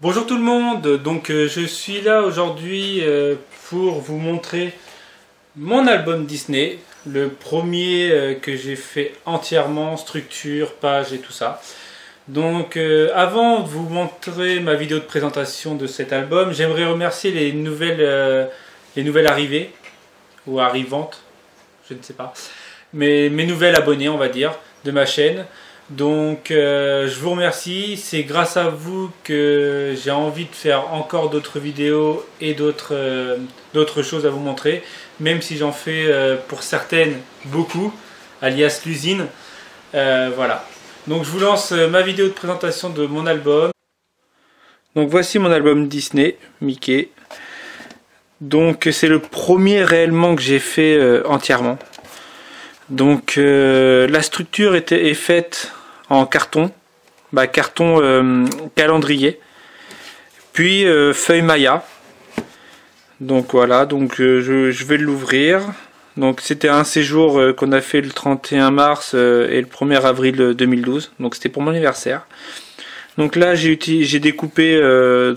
Bonjour tout le monde, donc je suis là aujourd'hui pour vous montrer mon album Disney, le premier que j'ai fait entièrement, structure, page et tout ça. Donc avant de vous montrer ma vidéo de présentation de cet album, j'aimerais remercier les nouvelles arrivées, ou arrivantes, je ne sais pas, mais mes nouvelles abonnés on va dire, de ma chaîne. Donc je vous remercie, c'est grâce à vous que j'ai envie de faire encore d'autres vidéos et d'autres choses à vous montrer, même si j'en fais pour certaines beaucoup, alias l'usine. Voilà. Donc je vous lance ma vidéo de présentation de mon album. Donc voici mon album Disney, Mickey. Donc c'est le premier réellement que j'ai fait entièrement. Donc la structure est faite en carton, carton calendrier, puis feuille Maya. Donc voilà, donc je vais l'ouvrir. Donc c'était un séjour qu'on a fait le 31 mars et le 1er avril 2012, donc c'était pour mon anniversaire. Donc là j'ai découpé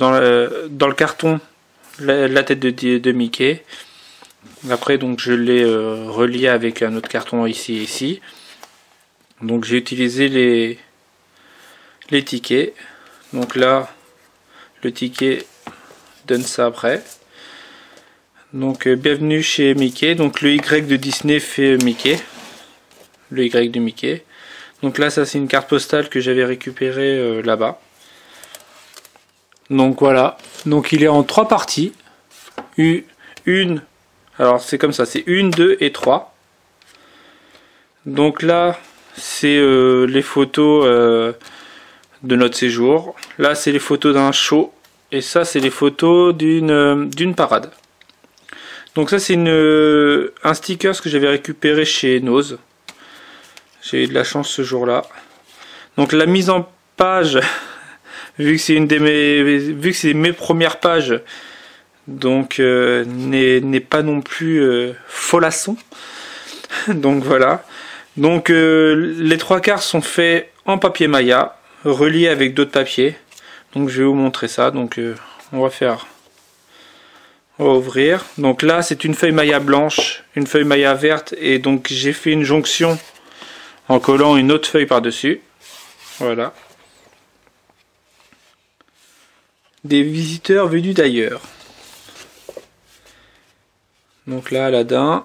dans le carton la tête de Mickey. Après donc je l'ai relié avec un autre carton ici et ici. Donc j'ai utilisé les tickets. Donc là le ticket donne ça après. Donc bienvenue chez Mickey. Donc le Y de Disney fait Mickey. Le Y de Mickey. Donc là ça c'est une carte postale que j'avais récupérée là-bas. Donc voilà. Donc il est en 3 parties. Une. Alors c'est comme ça, c'est 1, 2 et 3. Donc là c'est les photos de notre séjour. Là c'est les photos d'un show. Et ça c'est les photos d'une parade. Donc ça c'est un sticker que j'avais récupéré chez Nose. J'ai eu de la chance ce jour-là. Donc la mise en page, vu que c'est mes premières pages, donc n'est pas non plus folasson. Donc voilà. Donc les 3/4 sont faits en papier Maya, reliés avec d'autres papiers. Donc je vais vous montrer ça. Donc on va ouvrir. Donc là c'est une feuille Maya blanche, une feuille Maya verte, et donc j'ai fait une jonction en collant une autre feuille par dessus. Voilà. Des visiteurs venus d'ailleurs. Donc là Aladdin.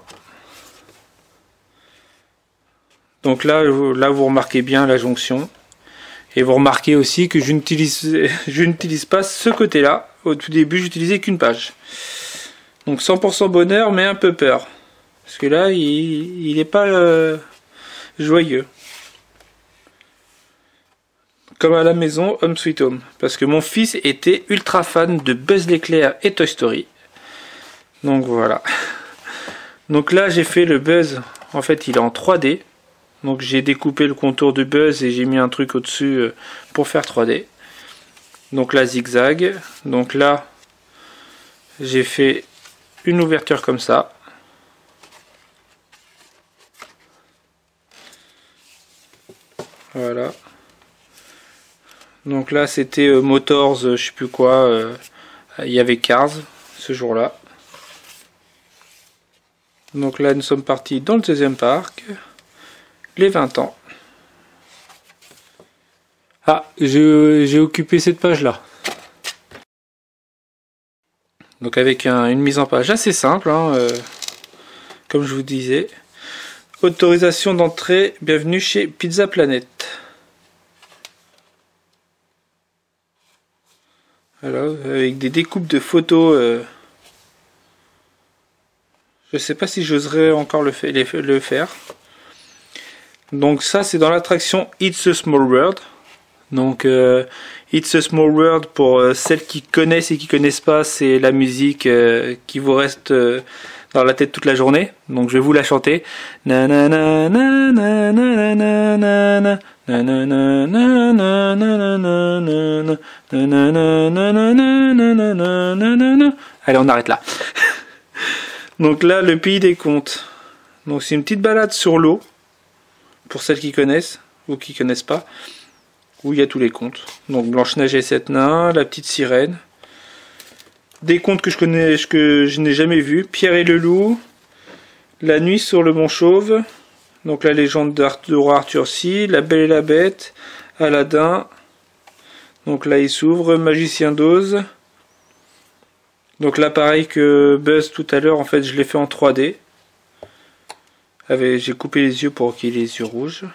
Donc là vous remarquez bien la jonction. Et vous remarquez aussi que je n'utilise pas ce côté-là. Au tout début, j'utilisais qu'une page. Donc 100% bonheur, mais un peu peur. Parce que là, il n'est pas joyeux. Comme à la maison, Home Sweet Home. Parce que mon fils était ultra fan de Buzz l'éclair et Toy Story. Donc voilà. Donc là, j'ai fait le Buzz. En fait, il est en 3D. Donc j'ai découpé le contour de Buzz et j'ai mis un truc au-dessus pour faire 3D. Donc là zigzag. Donc là j'ai fait une ouverture comme ça. Voilà. Donc là c'était Motors, je sais plus quoi. Il y avait Cars ce jour-là. Donc là nous sommes partis dans le deuxième parc. Les 20 ans. Ah, j'ai occupé cette page là. Donc avec une mise en page assez simple, hein, comme je vous disais. Autorisation d'entrée, bienvenue chez Pizza Planet. Voilà, avec des découpes de photos. Je sais pas si j'oserais encore le faire. Donc ça c'est dans l'attraction It's a Small World. Donc It's a Small World, pour celles qui connaissent et qui connaissent pas, c'est la musique qui vous reste dans la tête toute la journée. Donc je vais vous la chanter. Allez, on arrête là. Donc là le pays des contes. Donc c'est une petite balade sur l'eau. Pour celles qui connaissent ou qui connaissent pas. où il y a tous les contes. Donc Blanche-Neige et 7 nains, la petite sirène. Des contes que je n'ai jamais vus. Pierre et le loup, La nuit sur le mont Chauve, donc la légende de roi Arthur Sy, La Belle et la Bête, Aladdin. Donc là il s'ouvre, Magicien d'Oz. Donc là pareil que Buzz tout à l'heure, en fait je l'ai fait en 3D. J'ai coupé les yeux pour qu'il ait les yeux rouges.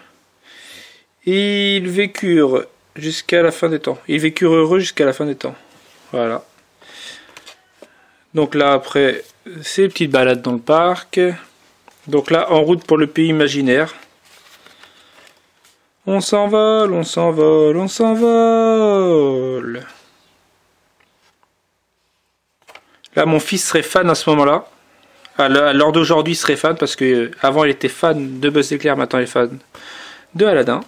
Et ils vécurent jusqu'à la fin des temps. Ils vécurent heureux jusqu'à la fin des temps. Voilà. Donc là après, ces petites balades dans le parc. Donc là, en route pour le pays imaginaire. On s'envole, on s'envole, on s'envole. Là, mon fils serait fan à ce moment-là. À l'heure d'aujourd'hui, il serait fan parce que avant il était fan de Buzz l'éclair, maintenant il est fan de Aladdin.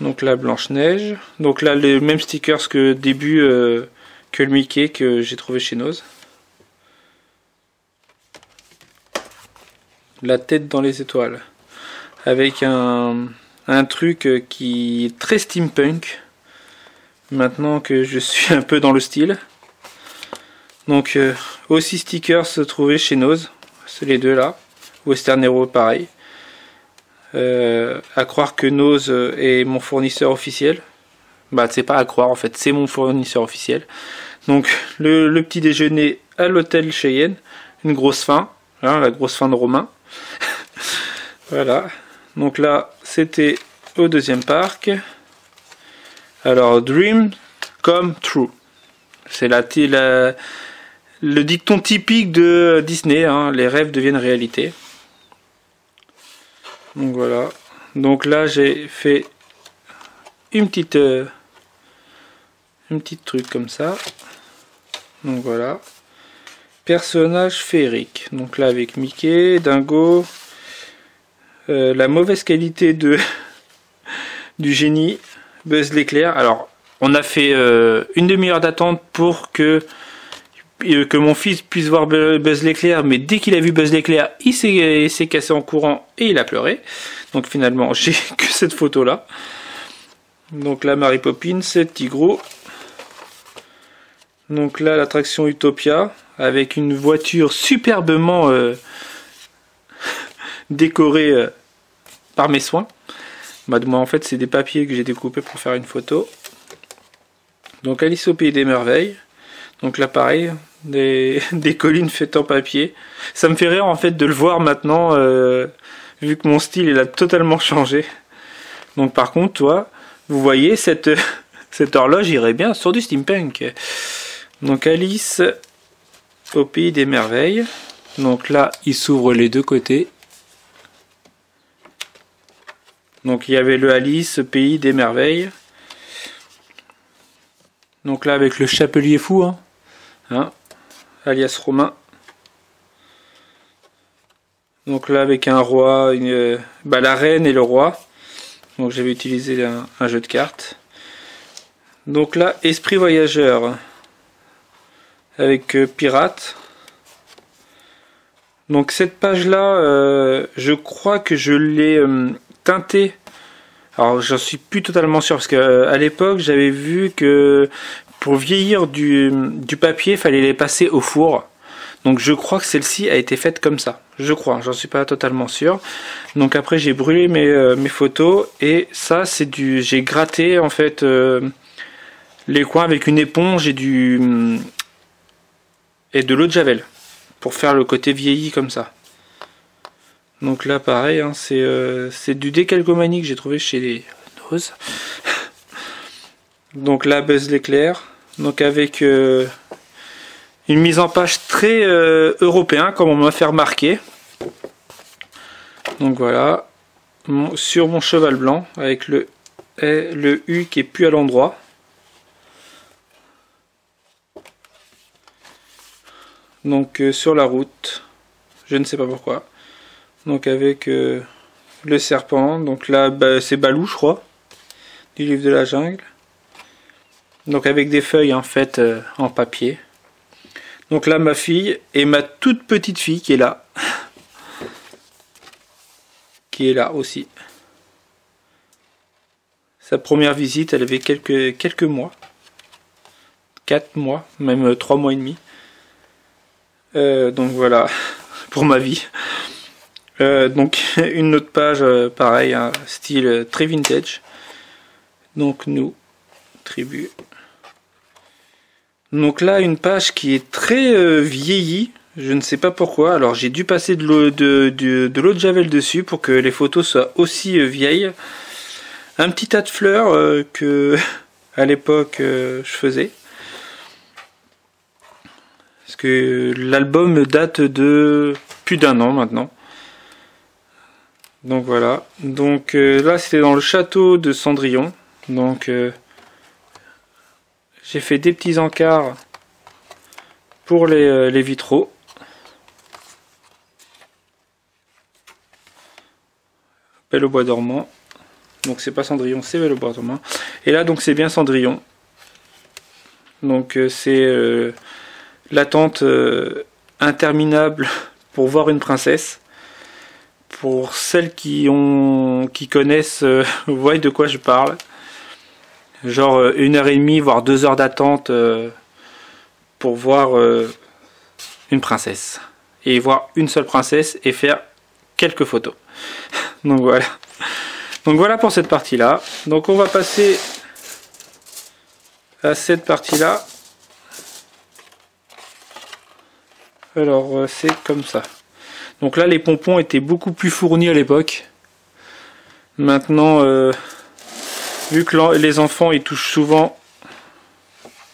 Donc là, Blanche-Neige. Donc là, les mêmes stickers que début que le Mickey que j'ai trouvé chez Noz. La tête dans les étoiles. Avec un truc qui est très steampunk. Maintenant que je suis un peu dans le style. Donc aussi stickers trouvés chez Noz. C'est les deux là. Western Hero pareil. À croire que Noz est mon fournisseur officiel. Bah c'est pas à croire en fait, c'est mon fournisseur officiel. Donc le petit déjeuner à l'hôtel Cheyenne. Une grosse faim. Hein, la grosse faim de Romain. Voilà. Donc là c'était au deuxième parc. Alors Dream Come True. C'est le dicton typique de Disney, hein, les rêves deviennent réalité. Donc voilà. Donc là j'ai fait une petite truc comme ça. Donc voilà. Personnage féerique. Donc là avec Mickey, Dingo, la mauvaise qualité du génie, Buzz l'éclair. Alors on a fait une demi-heure d'attente pour que mon fils puisse voir Buzz l'éclair, mais dès qu'il a vu Buzz l'éclair, il s'est cassé en courant et il a pleuré. Donc finalement, j'ai que cette photo là. Donc là, Mary Poppins, Tigro. Donc là, l'attraction Utopia, avec une voiture superbement décorée par mes soins. Bah, moi, en fait, c'est des papiers que j'ai découpés pour faire une photo. Donc Alice au Pays des Merveilles. Donc là pareil, des collines faites en papier. Ça me fait rire en fait de le voir maintenant, vu que mon style il a totalement changé. Donc par contre, toi, vous voyez, cette horloge irait bien sur du steampunk. Donc Alice au Pays des Merveilles. Donc là, il s'ouvre les deux côtés. Donc il y avait le Alice, Pays des Merveilles. Donc là avec le chapelier fou, hein, alias Romain. Donc là avec un roi, la reine et le roi. Donc j'avais utilisé un jeu de cartes. Donc là Esprit voyageur avec pirate. Donc cette page là, je crois que je l'ai teintée. Alors j'en suis plus totalement sûr parce qu'à l'époque j'avais vu que pour vieillir du papier il fallait les passer au four. Donc je crois que celle-ci a été faite comme ça. Je crois, j'en suis pas totalement sûr. Donc après j'ai brûlé mes photos et ça c'est j'ai gratté en fait les coins avec une éponge et de l'eau de javel pour faire le côté vieilli comme ça. Donc là pareil, hein, c'est du décalcomanie que j'ai trouvé chez les Noz. Donc là Buzz l'éclair, donc avec une mise en page très européen comme on m'a fait remarquer. Donc voilà, sur mon cheval blanc avec le U qui est plus à l'endroit. Donc sur la route, je ne sais pas pourquoi. Donc avec le serpent, donc là c'est Balou je crois, du livre de la jungle. Donc avec des feuilles en fait en papier. Donc là ma fille et ma toute petite fille qui est là. Qui est là aussi. Sa première visite, elle avait quelques mois. 4 mois, même 3 mois et demi. Donc voilà, pour ma vie. Donc une autre page, pareil, un style très vintage. Donc nous, tribu. Donc là, une page qui est très vieillie. Je ne sais pas pourquoi. Alors j'ai dû passer de l'eau de javel dessus pour que les photos soient aussi vieilles. Un petit tas de fleurs que à l'époque je faisais. Parce que l'album date de plus d'1 an maintenant. Donc voilà. Donc là c'était dans le château de Cendrillon. Donc j'ai fait des petits encarts pour les vitraux. Belle au bois dormant. Donc c'est pas Cendrillon, c'est Belle au bois dormant. Et là donc c'est bien Cendrillon. Donc c'est l'attente interminable pour voir une princesse. Pour celles qui connaissent, vous voyez de quoi je parle. Genre 1h30 voire 2 heures d'attente pour voir une princesse. Et voir une seule princesse et faire quelques photos. Donc voilà. Donc voilà pour cette partie là. Donc on va passer à cette partie là. Alors c'est comme ça. Donc là les pompons étaient beaucoup plus fournis à l'époque. Maintenant vu que les enfants ils touchent souvent,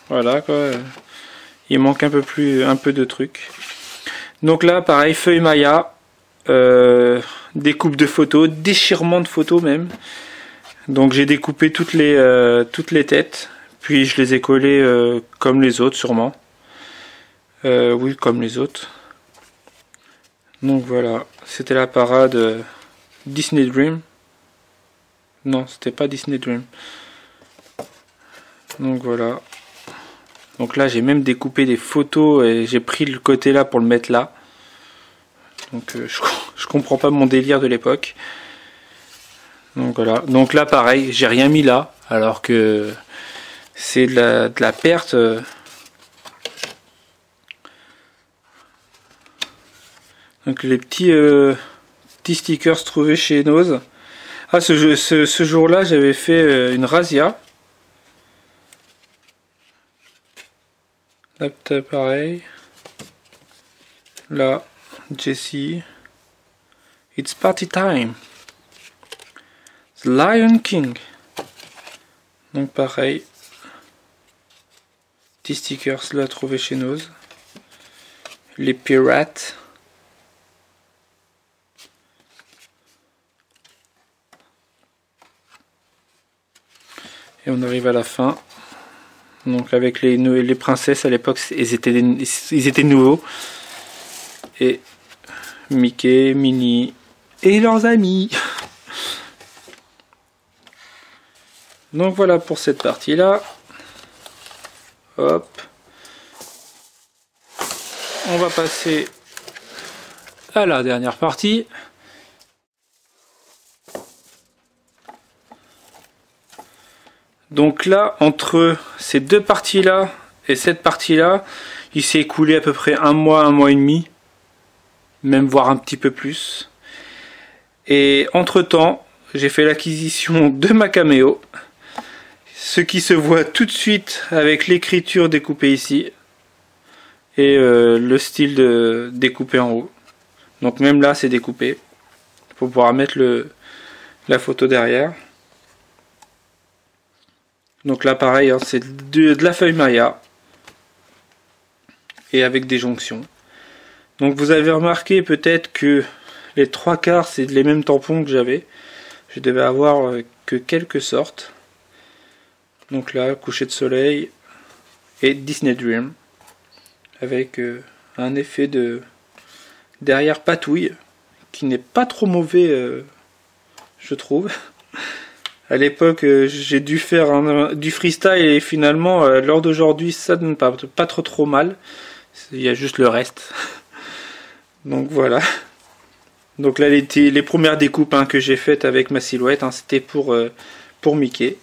voilà quoi, il manque un peu de trucs. Donc là pareil, feuille Maya, découpe de photos, déchirement de photos même. Donc j'ai découpé toutes les têtes, puis je les ai collées comme les autres sûrement. Oui, comme les autres. Donc voilà, c'était la parade Disney Dream. Non, c'était pas Disney Dream. Donc voilà. Donc là, j'ai même découpé des photos et j'ai pris le côté là pour le mettre là. Donc je comprends pas mon délire de l'époque. Donc voilà. Donc là, pareil, j'ai rien mis là, alors que c'est de la perte. Donc les petits stickers trouvés chez Nose. Ah, ce jour-là, j'avais fait une razzia. Là, pareil. Là, Jessie. It's party time. The Lion King. Donc pareil. Petits stickers là trouvés chez Nose. Les pirates. Et on arrive à la fin. Donc avec les princesses à l'époque, ils étaient nouveaux. Et Mickey, Minnie et leurs amis. Donc voilà pour cette partie-là. Hop. On va passer à la dernière partie. Donc là, entre ces deux parties-là et cette partie-là, il s'est écoulé à peu près un mois et demi, même voire un petit peu plus. Et entre-temps, j'ai fait l'acquisition de ma caméo, ce qui se voit tout de suite avec l'écriture découpée ici et le style découpé en haut. Donc même là, c'est découpé pour pouvoir mettre la photo derrière. Donc là pareil, hein, c'est de la feuille Maya et avec des jonctions. Donc vous avez remarqué peut-être que les 3/4 c'est les mêmes tampons que j'avais. Je devais avoir que quelques sortes. Donc là, coucher de soleil et Disney Dream avec un effet de derrière patouille qui n'est pas trop mauvais, je trouve. À l'époque, j'ai dû faire du freestyle et finalement, lors d'aujourd'hui, ça ne pas trop mal. Il y a juste le reste. Donc voilà. Donc là, les premières découpes que j'ai faites avec ma silhouette, c'était pour Mickey.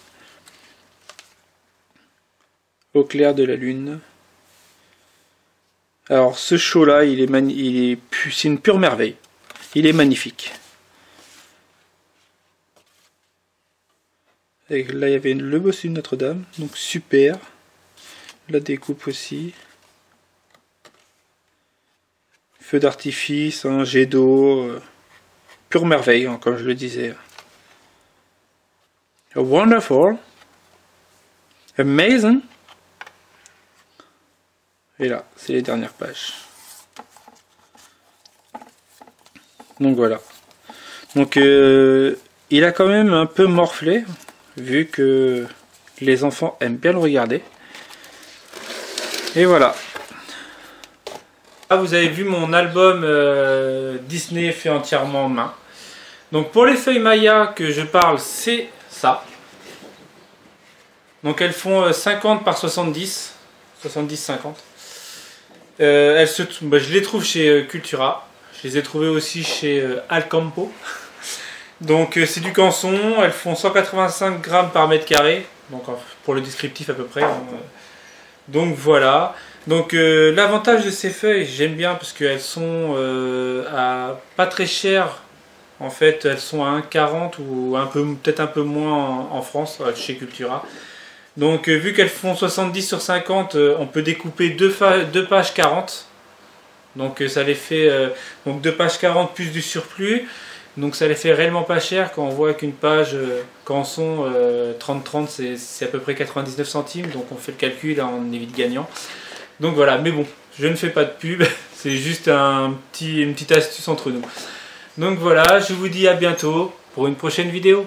au clair de la lune. Alors ce show là, c'est une pure merveille. Il est magnifique. Et là il y avait le bossu de Notre-Dame, donc super. La découpe aussi. Feu d'artifice, un jet d'eau. Pure merveille, hein, comme je le disais. Wonderful. Amazing. Et là, c'est les dernières pages. Donc voilà. Donc il a quand même un peu morflé, vu que les enfants aiment bien le regarder. Et voilà. Là, vous avez vu mon album Disney fait entièrement en main. Donc pour les feuilles Maya que je parle, c'est ça. Donc elles font 50 par 70. 70-50. Je les trouve chez Cultura. Je les ai trouvées aussi chez Alcampo. Donc c'est du canson. Elles font 185 grammes par mètre carré. Donc pour le descriptif à peu près. Donc voilà. Donc l'avantage de ces feuilles, j'aime bien parce qu'elles sont à pas très chères. En fait, elles sont à 1,40 ou peut-être un peu moins en France, chez Cultura. Donc vu qu'elles font 70 sur 50, on peut découper 2 pages 40. Donc ça les fait donc 2 pages 40 plus du surplus. Donc ça les fait réellement pas cher quand on voit qu'une page canson 30-30 c'est à peu près 99 centimes. Donc on fait le calcul, hein, on est vite gagnant. Donc voilà, mais bon, je ne fais pas de pub, c'est juste une petite astuce entre nous. Donc voilà, je vous dis à bientôt pour une prochaine vidéo.